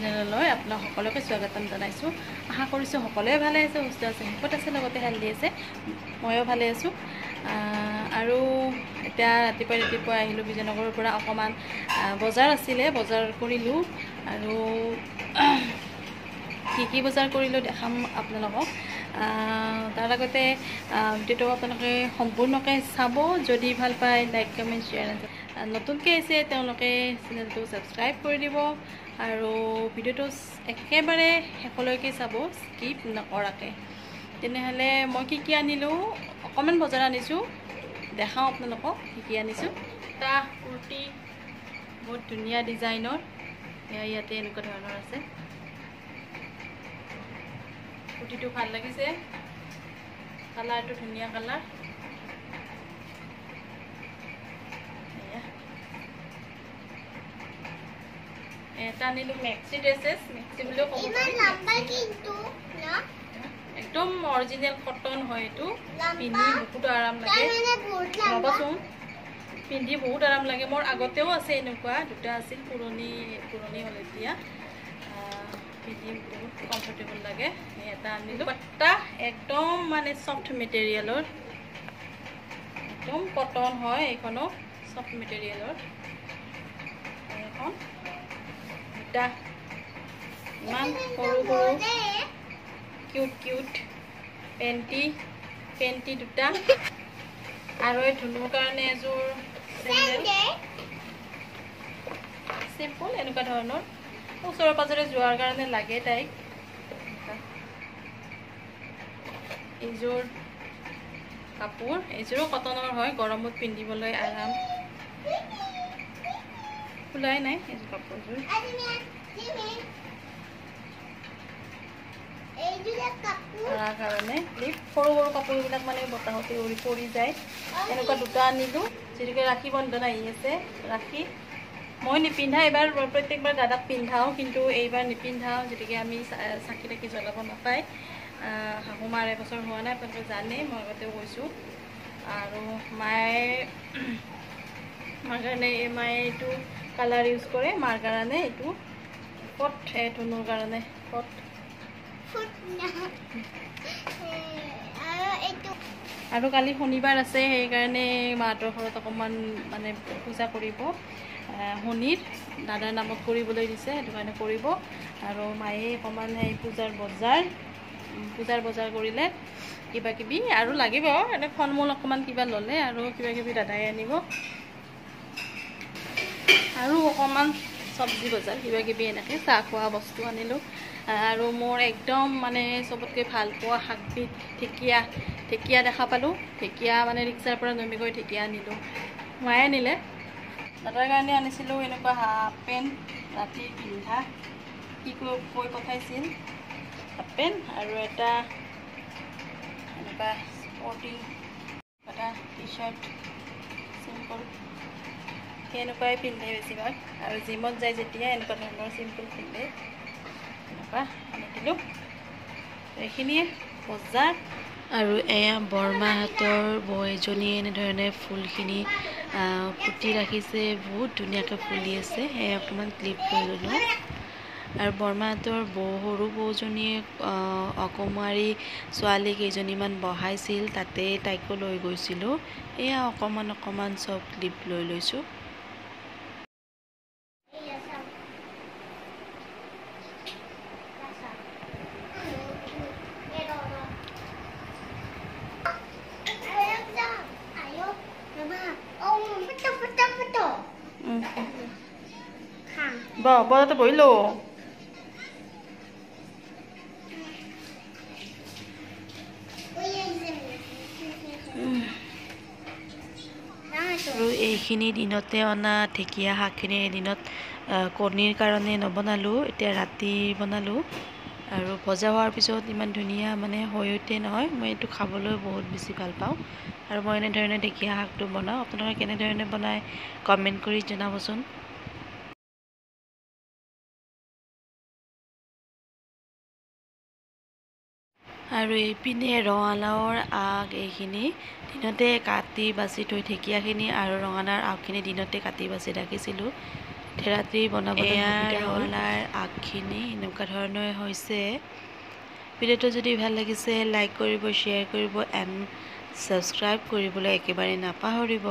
চেনেললৈ আপোনাক সকলোকে স্বাগতম জনাইছোঁ। আশা কৰিছোঁ সকলোৱে ভালে আছে, সুস্থ আছে, সুখত আছে, লগতে হেল্ডি আছে। ময়ো ভালে আছোঁ। আৰু এতিয়া ৰাতিপুৱা আহিলোঁ বিজয়নগৰৰ পৰা। অকণমান বজাৰ আছিলে, বজাৰ কৰিলোঁ। আৰু কি বজাৰ কৰিলোঁ দেখাম আপোনালোকক। তাৰ আগতে ভিডিঅ'টো আপোনালোকে সম্পূৰ্ণকৈ চাব। যদি ভাল পায় লাইক কমেণ্ট শ্বেয়াৰ, নতুনকৈ আহিছে তেওঁলোকে চেনেলটো ছাবস্ক্ৰাইব কৰি দিব আৰু ভিডিঅ'টো একেবাৰে শেষলৈকে চাব, স্কিপ নকৰাকৈ। তেনেহ'লে মই কি আনিলোঁ, অকণমান বজাৰ আনিছোঁ, দেখাওঁ আপোনালোকক কি আনিছোঁ। এটা কুৰ্তি বহুত ধুনীয়া ডিজাইনৰ, ইয়াতে এনেকুৱা ধৰণৰ আছে। কুৰ্তিটো ভাল লাগিছে, কালাৰটো ধুনীয়া কালাৰ। এটা আনিলোঁ মেক্সি ড্ৰেছেছ, মেক্সি বুলিও ক'ব পাৰি। একদম অৰিজিনেল কটন হয় এইটো, পিন্ধি বহুত আৰাম লাগে। ৰ'বচোন, পিন্ধি বহুত আৰাম লাগে। মোৰ আগতেও আছে এনেকুৱা দুটা আছিল, পুৰণি হ'ল এতিয়া। পিন্ধি বহুত কমফৰ্টেবল লাগে। এটা আনিলোঁ এটা একদম মানে চফ্ট মেটেৰিয়েলৰ, একদম কটন হয় এইখনো, চফ্ট মেটেৰিয়েলৰ। এখন দুটা ইমান সৰু কিউট পেণ্টি দুটা। আৰু এই ধুনুৰ কাৰণে এযোৰ চেণ্ডেল, চিম্পল এনেকুৱা ধৰণৰ, ওচৰে পাজৰে যোৱাৰ কাৰণে লাগে তাইক। এইযোৰ কাপোৰ, এইযোৰো কটনৰ হয়, গৰমত পিন্ধিবলৈ আৰাম। খোলাই নাই এইযোৰ কাপোৰযোৰ। কাৰণে সৰু কাপোৰবিলাক মানে বতাহতে উৰি পৰি যায়। এনেকুৱা দুটা আনিলোঁ, যিহেতুকে ৰাখী বন্ধন আহি আছে। ৰাখী মই নিপিন্ধা, এইবাৰ প্ৰত্যেকবাৰ দাদাক পিন্ধাওঁ, কিন্তু এইবাৰ নিপিন্ধাওঁ, যিহেতুকে আমি চাকি তাকি জ্বলাব নাপায়। শাহু মাৰ এবছৰ হোৱা নাই, আপোনালোকে জানেই, মই আগতেও কৈছোঁ। আৰু মাৰ কাৰণে মায়ে এইটো কালাৰ ইউজ কৰে, মাৰ কাৰণে এইটো কট, ধুনুৰ কাৰণে কট। আৰু কালি শনিবাৰ আছে, সেইকাৰণে মাহঁতৰ ঘৰত অকণমান মানে পূজা কৰিব। শনিৰ দাদাৰ নামত কৰিবলৈ দিছে, সেইটো কাৰণে কৰিব। আৰু মায়ে অকণমান সেই পূজাৰ বজাৰ কৰিলে, কিবা কিবি আৰু লাগিব, এনে ফল মূল অকণমান কিবা ল'লে, আৰু কিবা কিবি দাদাই আনিব। আৰু অকণমান চব্জি বজাৰ কিবা কিবি এনেকৈ চাহ খোৱা বস্তু আনিলোঁ। আৰু মোৰ একদম মানে চবতকৈ ভাল পোৱা শাকবিধ ঢেকীয়া দেখা পালোঁ। ঢেকীয়া মানে ৰিক্সাৰ পৰা নমি গৈ ঢেকীয়া আনিলোঁ, মায়ে আনিলে। দাদাৰ কাৰণে আনিছিলোঁ এনেকুৱা হাফ পেণ্ট, ৰাতি পিন্ধা, কি কৈ পঠাইছিল হাফ পেণ্ট, আৰু এটা এনেকুৱা স্পৰ্টিং এটা টি চাৰ্ট, চিম্পল এনেকুৱাই পিন্ধে বেছিভাগ। আৰু জিমত যায় যেতিয়া এনেকুৱা ধৰণৰ চিম্পল পিন্ধে। এনেকুৱা আনি দিলোঁ, এইখিনিয়ে বজাৰ। আৰু এয়া বৰমাহঁতৰ বৌ এজনীয়ে এনেধৰণে ফুলখিনি পুতি ৰাখিছে, বহুত ধুনীয়াকৈ ফুলি আছে। সেয়া অকণমান ক্লিপ লৈ ল'লোঁ। আৰু বৰমাহঁতৰ সৰু বৌজনীয়ে অকুমাৰী ছোৱালী কেইজনীমান বহাইছিল, তাতে তাইকো লৈ গৈছিলোঁ। এয়া অকণমান চব ক্লিপ লৈ লৈছোঁ। বলতে বহিলো আৰু এইখিনি দিনতে অনা ঢেকীয়া শাকখিনি এদিনত কণীৰ কাৰণে নবনালোঁ, এতিয়া ৰাতি বনালোঁ। আৰু ভজা হোৱাৰ পিছত ইমান ধুনীয়া মানে হৈ উঠে নহয়, মই এইটো খাবলৈ বহুত বেছি ভাল পাওঁ। আৰু মই এনেধৰণে ঢেকীয়া শাকটো বনাওঁ, আপোনালোকে কেনেধৰণে বনায় কমেণ্ট কৰি জনাবচোন। আৰু এইপিনে ৰঙালাওৰ আগ, এইখিনি দিনতে কাটি বাছি থৈ ঢেকীয়াখিনি আৰু ৰঙালাওৰ আগখিনি দিনতে কাটি বাছি ৰাখিছিলোঁ, ৰাতি বনাবলৈ সুবিধা হ'ল। ৰঙালাওৰ আগখিনি ঢেঁকীখিনি এনেকুৱা ধৰণৰ হৈছে। ভিডিঅ'টো যদি ভাল লাগিছে লাইক কৰিব, শ্বেয়াৰ কৰিব এণ্ড ছাবস্ক্ৰাইব কৰিবলৈ একেবাৰে নাপাহৰিব।